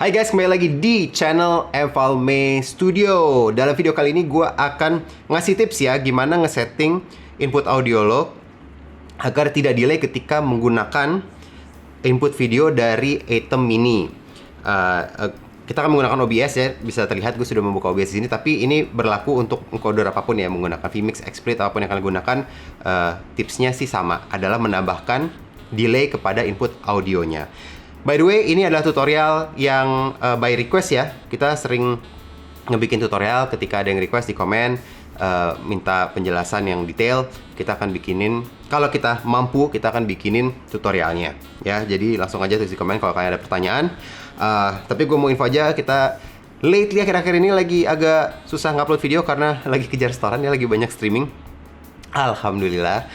Hai guys, kembali lagi di channel Evalme Studio. Dalam video kali ini gue akan ngasih tips ya gimana ngesetting input audio lo agar tidak delay ketika menggunakan input video dari Atom Mini. Kita akan menggunakan OBS ya, bisa terlihat gue sudah membuka OBS di sini. Tapi ini berlaku untuk encoder apapun ya, menggunakan vMix, XSplit, apapun yang kalian gunakan. Tipsnya sih sama, adalah menambahkan delay kepada input audionya. By the way, ini adalah tutorial yang by request ya. Kita sering ngebikin tutorial ketika ada yang request di komen, minta penjelasan yang detail. Kita akan bikinin, kalau kita mampu, kita akan bikinin tutorialnya ya. Jadi langsung aja tulis di komen kalau kalian ada pertanyaan. Tapi gue mau info aja, kita lately akhir-akhir ini lagi agak susah ngupload video karena lagi kejar setoran ya, lagi banyak streaming. Alhamdulillah.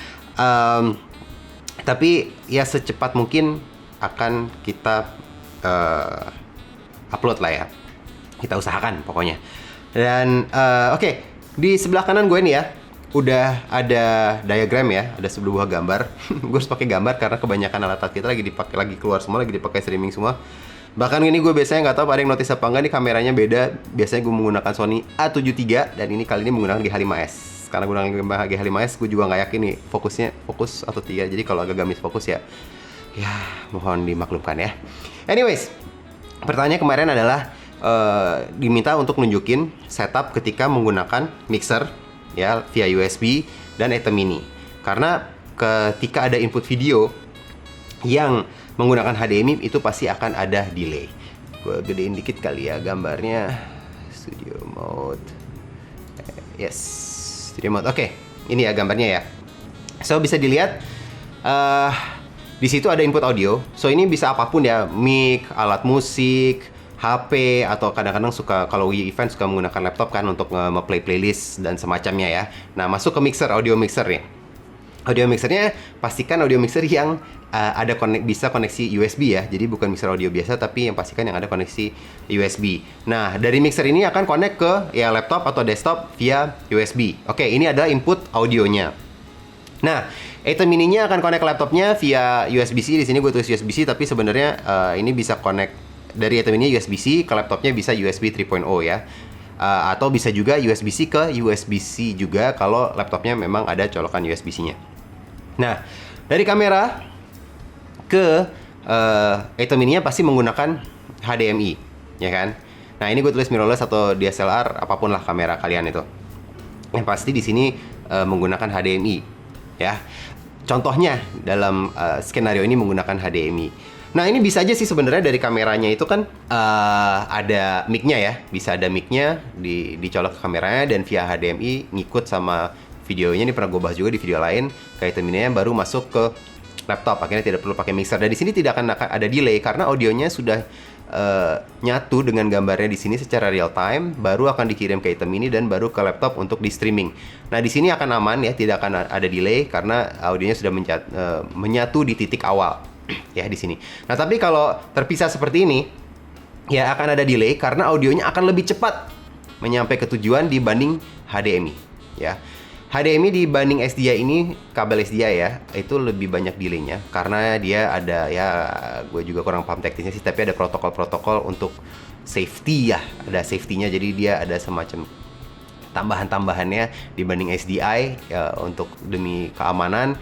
Tapi ya secepat mungkin akan kita upload lah ya. Kita usahakan pokoknya. Dan oke, di sebelah kanan gue nih ya, udah ada diagram ya, ada sebuah gambar. Gue harus pakai gambar karena kebanyakan alat kita lagi dipakai, lagi keluar semua, lagi dipakai streaming semua. Bahkan ini gue biasanya nggak tahu ada yang notice apa enggak nih, kameranya beda. Biasanya gue menggunakan Sony A73 dan ini kali ini menggunakan G5S. Karena gunakan G5S, gue juga nggak yakin nih fokus atau tidak. Jadi kalau agak gamis fokus ya mohon dimaklumkan ya. Anyways, pertanyaan kemarin adalah diminta untuk nunjukin setup ketika menggunakan mixer ya via USB dan Atom Mini. Karena ketika ada input video yang menggunakan HDMI itu pasti akan ada delay. Gue gedein dikit kali ya gambarnya. Studio mode. Yes, studio mode. Oke, ini ya gambarnya ya. So bisa dilihat di situ ada input audio. So ini bisa apapun ya, mic, alat musik, HP, atau kadang-kadang suka kalau event suka menggunakan laptop kan untuk nge-play playlist dan semacamnya ya. Nah, masuk ke mixer, audio mixer nih. Audio mixernya pastikan audio mixer yang ada bisa koneksi USB ya. Jadi bukan mixer audio biasa, tapi yang pastikan yang ada koneksi USB. Nah, dari mixer ini akan connect ke ya laptop atau desktop via USB. Oke, ini adalah input audionya. Nah, Atom Mini-nya akan connect ke laptopnya via USB-C. Di sini gue tulis USB-C, tapi sebenarnya ini bisa connect dari Atom Mini USB-C ke laptopnya, bisa USB 3.0 ya. Atau bisa juga USB-C ke USB-C juga kalau laptopnya memang ada colokan USB-C-nya. Nah, dari kamera ke Atom Mini-nya pasti menggunakan HDMI, ya kan? Nah, ini gue tulis mirrorless atau DSLR, apapun lah kamera kalian itu. Yang pasti di sini menggunakan HDMI. Ya, contohnya dalam skenario ini menggunakan HDMI. Nah, ini bisa aja sih sebenarnya dari kameranya itu kan ada mic-nya ya, bisa ada mic-nya dicolok ke kameranya dan via HDMI ngikut sama videonya. Ini pernah gue bahas juga di video lain, kayak terminalnya baru masuk ke laptop. Akhirnya tidak perlu pakai mixer dan di sini tidak akan ada delay karena audionya sudah nyatu dengan gambarnya di sini secara real time, baru akan dikirim ke Atom Mini dan baru ke laptop untuk di streaming. Nah, di sini akan aman ya, tidak akan ada delay karena audionya sudah menyatu di titik awal ya di sini. Nah, tapi kalau terpisah seperti ini ya akan ada delay karena audionya akan lebih cepat menyampai ke tujuan dibanding HDMI ya. HDMI dibanding SDI ini, kabel SDI ya, itu lebih banyak delaynya karena dia ada ya, gue juga kurang paham teknisnya sih, tapi ada protokol-protokol untuk safety ya, ada safety-nya, jadi dia ada semacam tambahan-tambahannya dibanding SDI ya, untuk demi keamanan,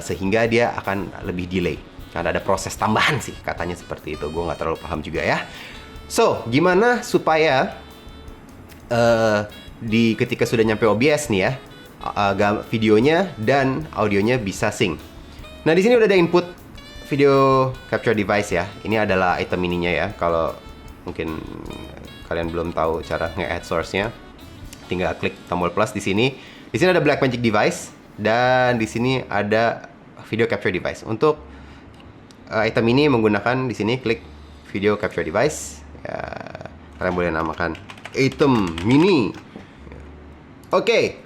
sehingga dia akan lebih delay karena ada proses tambahan sih, katanya seperti itu, gue nggak terlalu paham juga ya. So, gimana supaya ketika sudah nyampe OBS nih ya, videonya dan audionya bisa sync. Nah, di sini udah ada input video capture device ya. Ini adalah Atom Mini-nya ya. Kalau mungkin kalian belum tahu cara nge-add source-nya, tinggal klik tombol plus di sini. Di sini ada Blackmagic device dan di sini ada video capture device. Untuk Atom Mini menggunakan di sini klik video capture device. Ya, kalian boleh namakan Atom Mini. Oke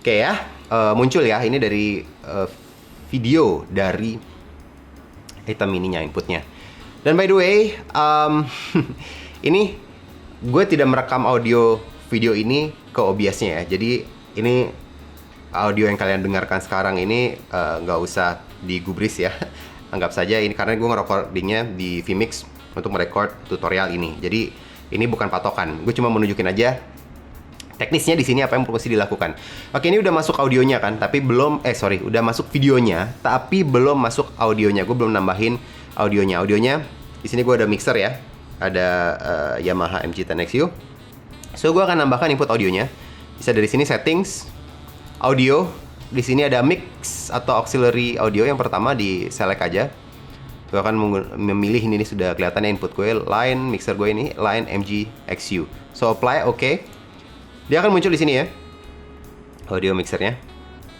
ya, muncul ya, ini dari video dari Atom Mini-nya inputnya. Dan by the way, ini gue tidak merekam audio video ini ke OBS-nya ya. Jadi ini audio yang kalian dengarkan sekarang ini nggak usah digubris ya. Anggap saja ini karena gue nge-recordingnya di vMix untuk merecord tutorial ini. Jadi ini bukan patokan. Gue cuma menunjukin aja teknisnya di sini apa yang mesti dilakukan. Oke, ini udah masuk audionya kan, tapi belum udah masuk videonya, tapi belum masuk audionya. Gue belum nambahin audionya. Audionya di sini gue ada mixer ya. Ada Yamaha MG10XU. So gue akan nambahkan input audionya. Bisa dari sini settings, audio. Di sini ada mix atau auxiliary audio. Yang pertama di select aja. Gue akan memilih ini sudah kelihatannya input gue, line mixer gue ini line MG-XU. So apply, oke. Dia akan muncul di sini ya. Audio mixernya,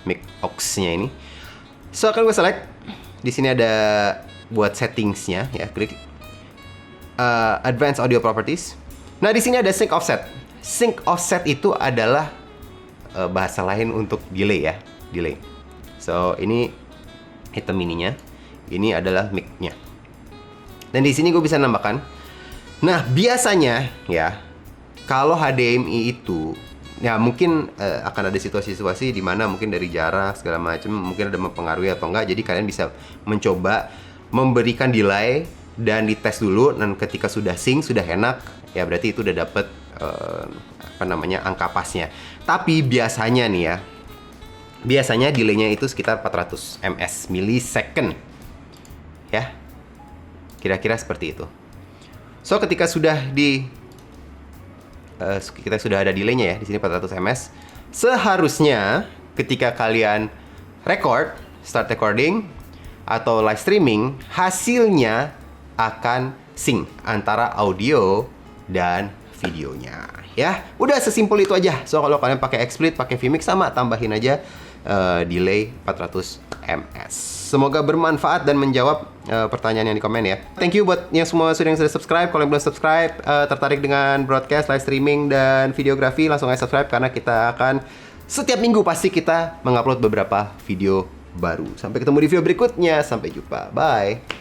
mic aux-nya ini. So akan gue select. Di sini ada buat settingsnya ya, klik advanced audio properties. Nah, di sini ada sync offset. Sync offset itu adalah bahasa lain untuk delay ya. Delay. So, ini hitam ininya. Ini adalah mic-nya. Dan di sini gue bisa nambahkan. Nah, biasanya ya, kalau HDMI itu ya mungkin akan ada situasi-situasi di mana mungkin dari jarak segala macam mungkin ada mempengaruhi atau enggak. Jadi kalian bisa mencoba memberikan delay dan dites dulu, dan ketika sudah sync, sudah enak, ya berarti itu udah dapet angka pasnya. Tapi biasanya nih ya, biasanya delaynya itu sekitar 400 ms millisecond ya, kira-kira seperti itu. So ketika sudah kita sudah ada delaynya ya di sini 400 ms, seharusnya ketika kalian start recording atau live streaming, hasilnya akan sync antara audio dan videonya ya. Udah sesimpel itu aja. So kalau kalian pakai XSplit, pakai vMix sama, tambahin aja delay 400 ms. Semoga bermanfaat dan menjawab pertanyaan yang di komen ya. Thank you buat yang semua sudah subscribe. Kalau yang belum subscribe, tertarik dengan broadcast, live streaming, dan videografi, langsung aja subscribe karena kita akan setiap minggu pasti kita mengupload beberapa video baru. Sampai ketemu di video berikutnya. Sampai jumpa. Bye.